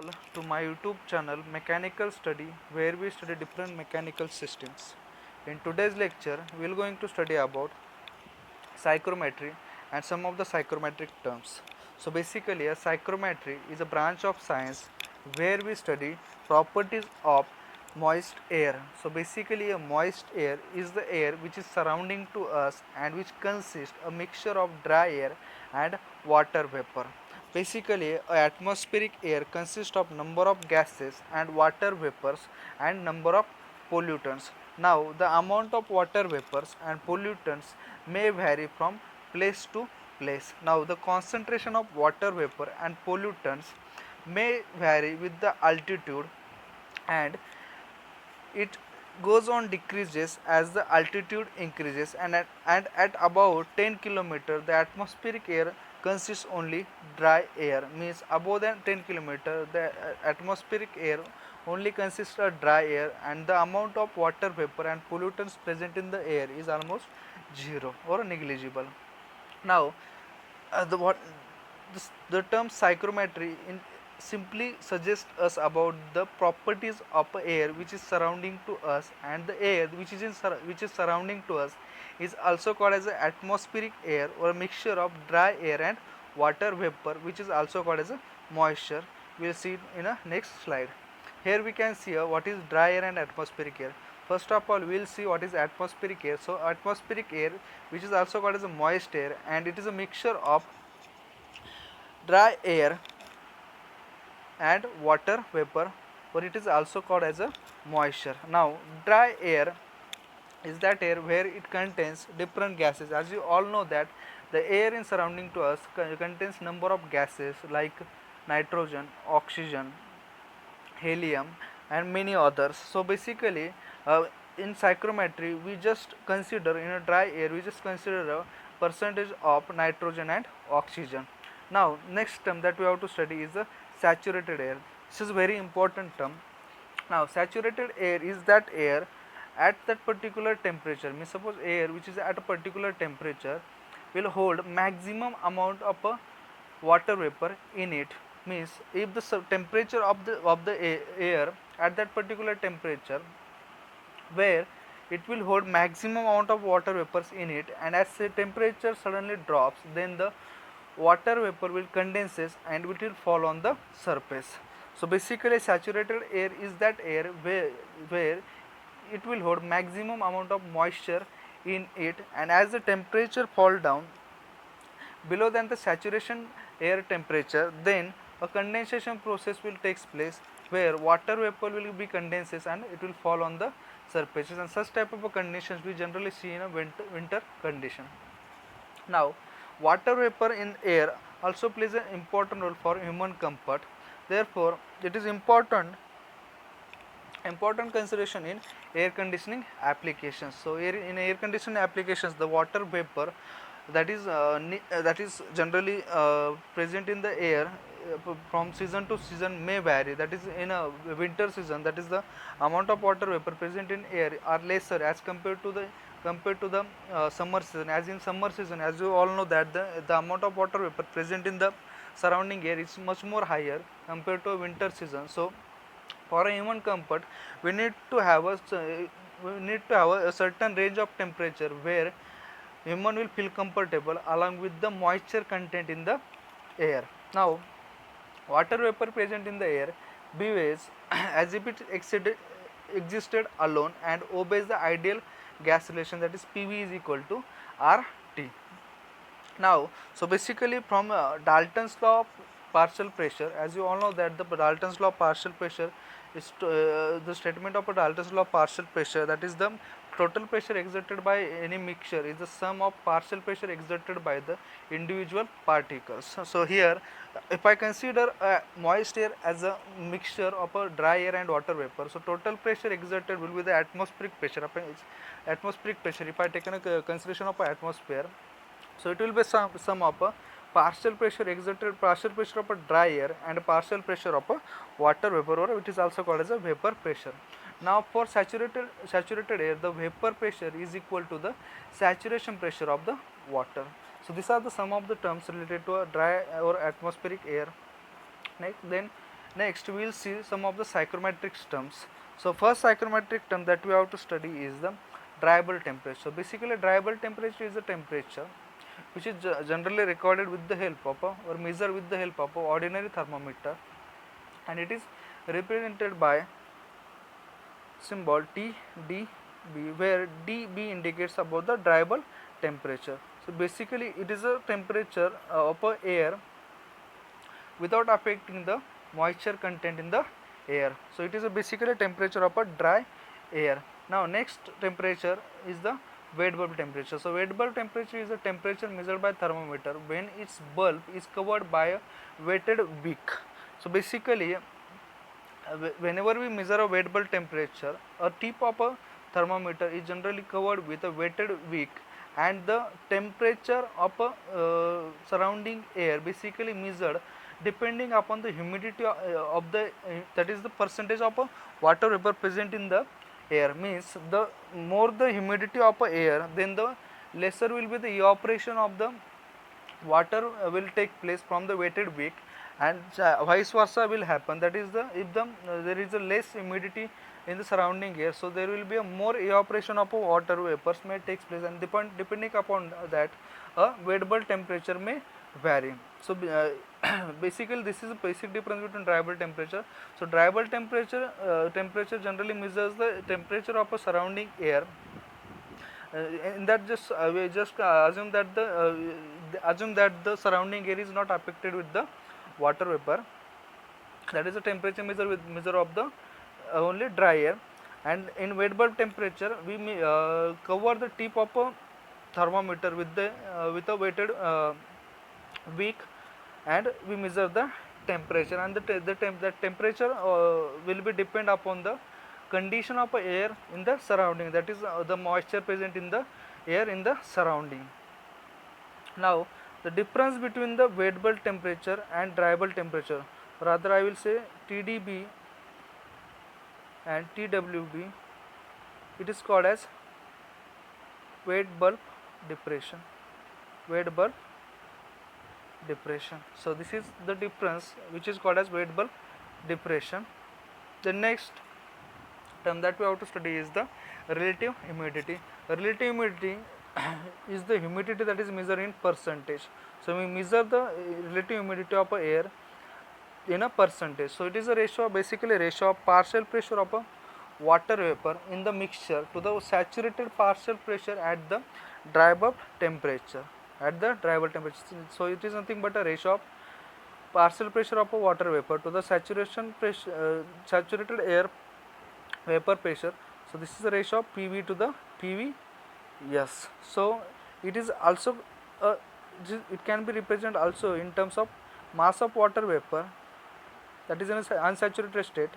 all to my YouTube channel Mechanical Study, where we study different mechanical systems. In today's lecture, we are going to study about psychrometry and some of the psychrometric terms. So basically, a psychrometry is a branch of science where we study properties of moist air. So basically, a moist air is the air which is surrounding to us and which consists a mixture of dry air and water vapor. Basically, atmospheric air consists of number of gases and water vapors and number of pollutants. Now, the amount of water vapors and pollutants may vary from place to place. Now, the concentration of water vapor and pollutants may vary with the altitude, and it goes on decreases as the altitude increases, and at about 10 kilometer the atmospheric air consists only dry air, means above than 10 kilometer the atmospheric air only consists of dry air, and the amount of water vapor and pollutants present in the air is almost zero or negligible. Now, the what the term psychrometry in simply suggests us about the properties of air which is surrounding to us, and the air which is surrounding to us is also called as a atmospheric air or a mixture of dry air and water vapor, which is also called as a moisture. We will see it in a next slide. Here we can see what is dry air and atmospheric air. First of all, we will see what is atmospheric air. So atmospheric air, which is also called as a moist air, and it is a mixture of dry air and water vapor, or it is also called as a moisture. Now, dry air is that air where it contains different gases. As you all know that the air in surrounding to us contains number of gases like nitrogen, oxygen, helium, and many others. So basically, in psychrometry we just consider, in a dry air we just consider a percentage of nitrogen and oxygen. Now next term that we have to study is the saturated air. This is very important term. Now saturated air is that air at that particular temperature, means suppose air which is at a particular temperature will hold maximum amount of a water vapor in it. Means if the temperature of the air at that particular temperature where it will hold maximum amount of water vapors in it, and as the temperature suddenly drops, then the water vapor will condenses and it will fall on the surface. So basically saturated air is that air where it will hold maximum amount of moisture in it, and as the temperature fall down below than the saturation air temperature, then a condensation process will takes place where water vapor will be condenses and it will fall on the surfaces, and such type of conditions we generally see in a winter condition. Now, water vapor in air also plays an important role for human comfort. Therefore, it is important consideration in air conditioning applications. So in air conditioning applications, the water vapor that is generally present in the air from season to season may vary. That is, in a winter season, that is the amount of water vapor present in air are lesser as compared to the summer season. As in summer season, as you all know that the amount of water vapor present in the surrounding air is much more higher compared to a winter season. So for a human comfort, we need to have a certain range of temperature where human will feel comfortable along with the moisture content in the air. Now, water vapor present in the air behaves as if it existed alone and obeys the ideal gas relation, that is PV is equal to RT. Now, so basically from Dalton's law of partial pressure, as you all know that the Dalton's law of partial pressure is the statement of a Dalton's law of partial pressure, that is the total pressure exerted by any mixture is the sum of partial pressure exerted by the individual particles. So here, if I consider a moist air as a mixture of a dry air and water vapor, so total pressure exerted will be the atmospheric pressure. If I take a consideration of a atmosphere, so it will be sum of a partial pressure of a dry air and a partial pressure of a water vapor, or it is also called as a vapor pressure. Now for saturated air, the vapor pressure is equal to the saturation pressure of the water. So these are the sum of the terms related to a dry or atmospheric air. Next, then Next we will see some of the psychrometric terms. So first psychrometric term that we have to study is the dryable temperature. So basically dryable temperature is a temperature which is generally recorded with the help of or measured with the help of a ordinary thermometer, and it is represented by symbol TdB, where dB indicates about the dryable temperature. So basically it is a temperature of a air without affecting the moisture content in the air. So it is basically a temperature of a dry air. Now next temperature is the wet bulb temperature. So wet bulb temperature is the temperature measured by thermometer when its bulb is covered by a wetted wick. So basically whenever we measure a wet bulb temperature, a tip of a thermometer is generally covered with a wetted wick, and the temperature of a surrounding air basically measured depending upon the humidity of the that is the percentage of water vapor present in the air. Means the more the humidity of air, then the lesser will be the evaporation of the water will take place from the wetted wick, and vice versa will happen. That is the if the there is a less humidity in the surrounding air, so there will be a more evaporation of water vapors may take place, and depending upon that a wet bulb temperature may vary. So basically this is a basic difference between dry bulb temperature. So dry bulb temperature generally measures the temperature of a surrounding air. In that just we just assume that the surrounding air is not affected with the water vapor. That is the temperature measure of the only dry air. And in wet bulb temperature we cover the tip of a thermometer with a weighted wick, and we measure the temperature, and the temperature will be depend upon the condition of air in the surrounding, that is the moisture present in the air in the surrounding. Now the difference between the wet bulb temperature and dry bulb temperature, rather I will say TdB and TWB, it is called as wet bulb depression. Wet bulb depression. So this is the difference which is called as wet bulb depression. The next term that we have to study is the relative humidity. Relative humidity is the humidity that is measured in percentage. So we measure the relative humidity of air in a percentage. So it is a ratio, basically a ratio of partial pressure of a water vapor in the mixture to the saturated partial pressure at the dry bulb temperature. So it is nothing but a ratio of partial pressure of a water vapor to the saturated air vapor pressure. So this is the ratio of PV to the PV. Yes. So it is also it can be represented also in terms of mass of water vapor that is in an unsaturated state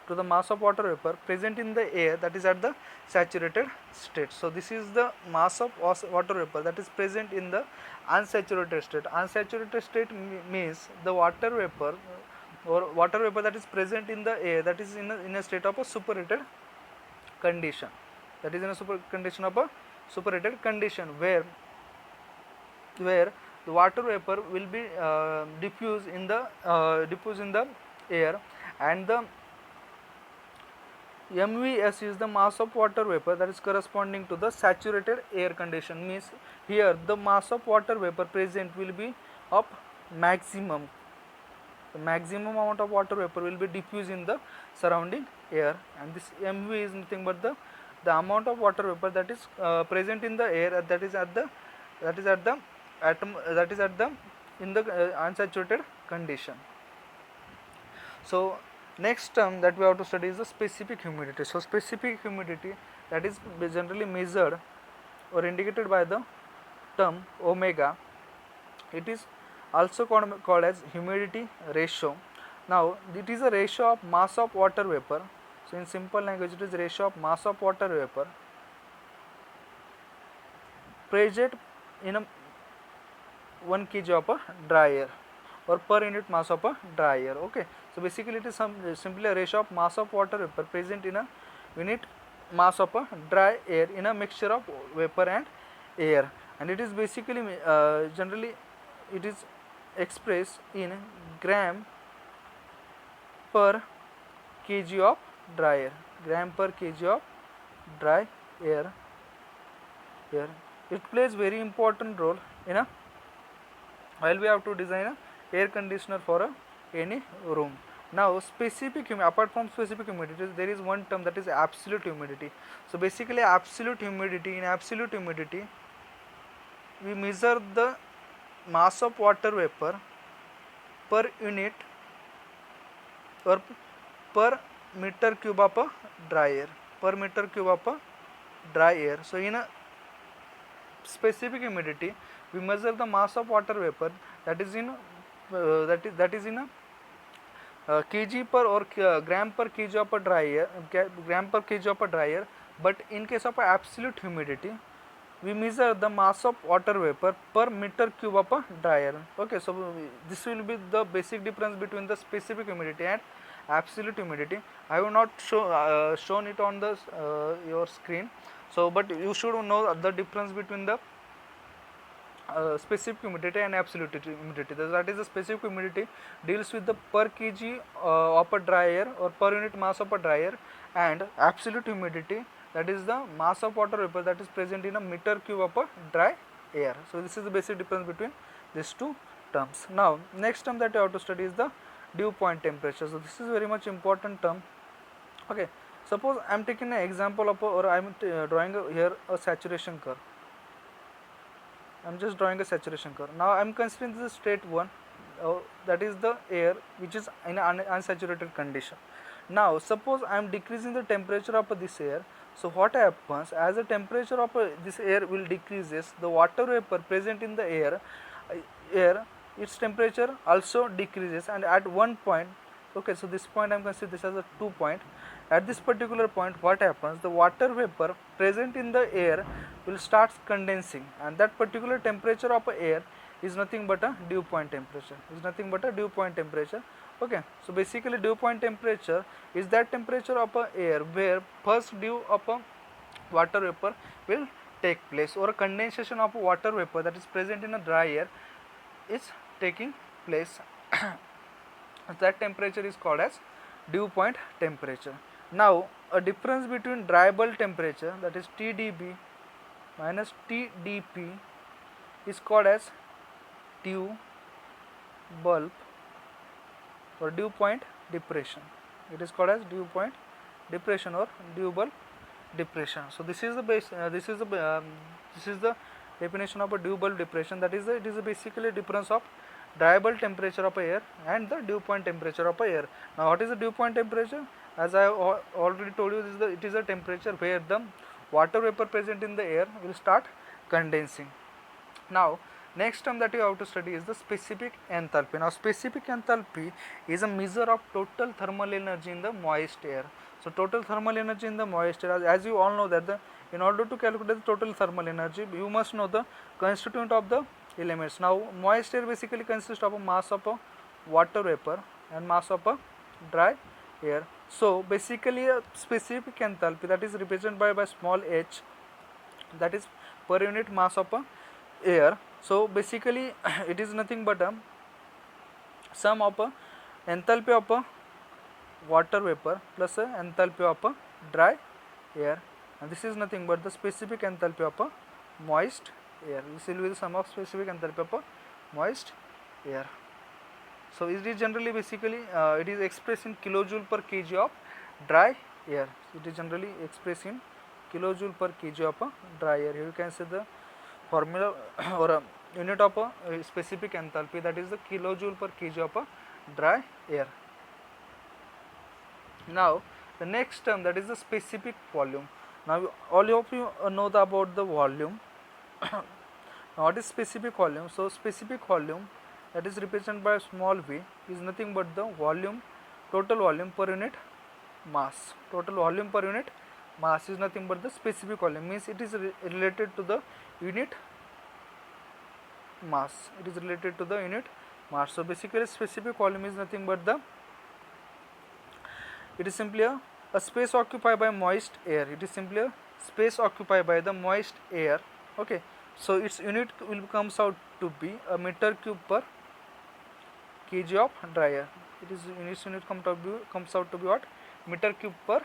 to the mass of water vapor present in the air that is at the saturated state. So this is the mass of water vapor that is present in the unsaturated state. Unsaturated state means the water vapor or water vapor that is present in the air that is in a state of a superheated condition. That is in a condition of a superheated condition where the water vapor will be diffused in the air, and the MVS is the mass of water vapor that is corresponding to the saturated air condition. Means here the mass of water vapor present will be of maximum. The maximum amount of water vapor will be diffused in the surrounding air, and this MV is nothing but the amount of water vapor that is present in the air that is at the in the unsaturated condition. So next term that we have to study is the specific humidity. So specific humidity, that is generally measured or indicated by the term omega. It is also called as humidity ratio. Now it is a ratio of mass of water vapor. So in simple language, it is ratio of mass of water vapor present in a 1 kg of a dry air or per unit mass of a dry air. Okay. So basically it is simply a ratio of mass of water vapor present in a unit mass of a dry air in a mixture of vapor and air, and it is basically generally it is expressed in gram per kg of dry air. Gram per kg of dry air. Here it plays very important role in a while we have to design a air conditioner for any room. Now specific apart from specific humidity, there is one term that is absolute humidity. So basically absolute humidity, in absolute humidity we measure the mass of water vapor per unit or per meter cube of a dry air, per meter cube of a dry air. So in a specific humidity we measure the mass of water vapor that is in that is in a kg per or gram per kg of a dry air, gram per kg of a dry air. But in case of absolute humidity we measure the mass of water vapor per meter cube of a dry air. Okay, so this will be the basic difference between the specific humidity and absolute humidity. I will not shown it on the your screen. So but you should know the difference between the specific humidity and absolute humidity. That is, the specific humidity deals with the per kg of a dry air or per unit mass of a dry air, and absolute humidity, that is the mass of water vapor that is present in a meter cube of a dry air. So this is the basic difference between these two terms. Now next term that you have to study is the dew point temperature. So this is very much important term. Okay, suppose I am taking an example of or I am drawing here a saturation curve. I am just drawing a saturation curve. Now I am considering this state 1, that is the air which is in an unsaturated condition. Now suppose I am decreasing the temperature of this air. So what happens, as the temperature of this air will decreases, the water vapor present in the air its temperature also decreases, and at one point, okay, so this point I am considering this as a 2 point. At this particular point what happens, the water vapor present in the air will start condensing, and that particular temperature of air is nothing but a dew point temperature, Okay, so basically dew point temperature is that temperature of air where first dew of a water vapor will take place, or a condensation of water vapor that is present in a dry air is taking place. That temperature is called as dew point temperature. Now a difference between dry bulb temperature, that is TDB minus TDP, is called as dew bulb or dew point depression. It is called as dew point depression or dew bulb depression. So this is the base. This is the definition of a dew bulb depression. That is, it is basically difference of dry bulb temperature of air and the dew point temperature of air. Now what is the dew point temperature? As I already told you, it is a temperature where the water vapor present in the air will start condensing. Now next term that you have to study is the specific enthalpy. Now specific enthalpy is a measure of total thermal energy in the moist air. So total thermal energy in the moist air, as you all know that in order to calculate the total thermal energy, you must know the constituent of the elements. Now moist air basically consists of a mass of a water vapor and mass of a dry air. So basically a specific enthalpy, that is represented by small h, that is per unit mass of a air. So basically it is nothing but a sum of a enthalpy of a water vapor plus a enthalpy of a dry air, and this is nothing but the specific enthalpy of a moist air. This will be the sum of specific enthalpy of a moist air. So it is generally basically it is expressed in kilojoule per kg of dry air. It is generally expressed in kilojoule per kg of a dry air. Here you can see the formula or a unit of a specific enthalpy, that is the kilojoule per kg of a dry air. Now the next term, that is the specific volume. Now all of you know about the volume. Now what is specific volume? So specific volume, that is represented by small v, is nothing but the volume, total volume per unit mass. Total volume per unit mass is nothing but the specific volume, means it is related to the unit mass. It is related to the unit mass. So basically specific volume is nothing but it is simply a space occupied by moist air. It is simply a space occupied by the moist air. Okay, so its unit will comes out to be a meter cube per kg of dry air. it is units unit comes out to be what, meter cube per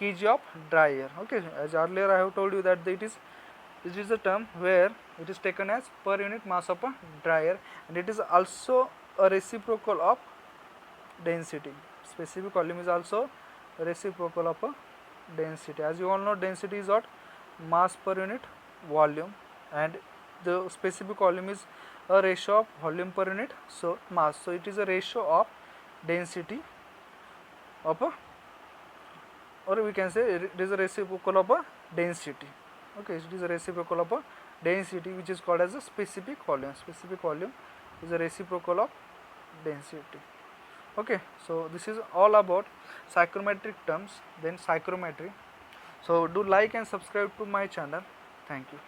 kg of dry air. Okay, as earlier I have told you that it is a term where it is taken as per unit mass of a dry air, and it is also a reciprocal of density. Specific volume is also a reciprocal of a density. As you all know, density is what, mass per unit volume, and the specific volume is a ratio of volume per unit so mass. So it is a ratio of density of a, or we can say it is a reciprocal of a density. Okay, it is a reciprocal of a density, which is called as a specific volume. Specific volume is a reciprocal of density. Okay, so this is all about psychrometric terms, then psychrometry. So do like and subscribe to my channel. Thank you.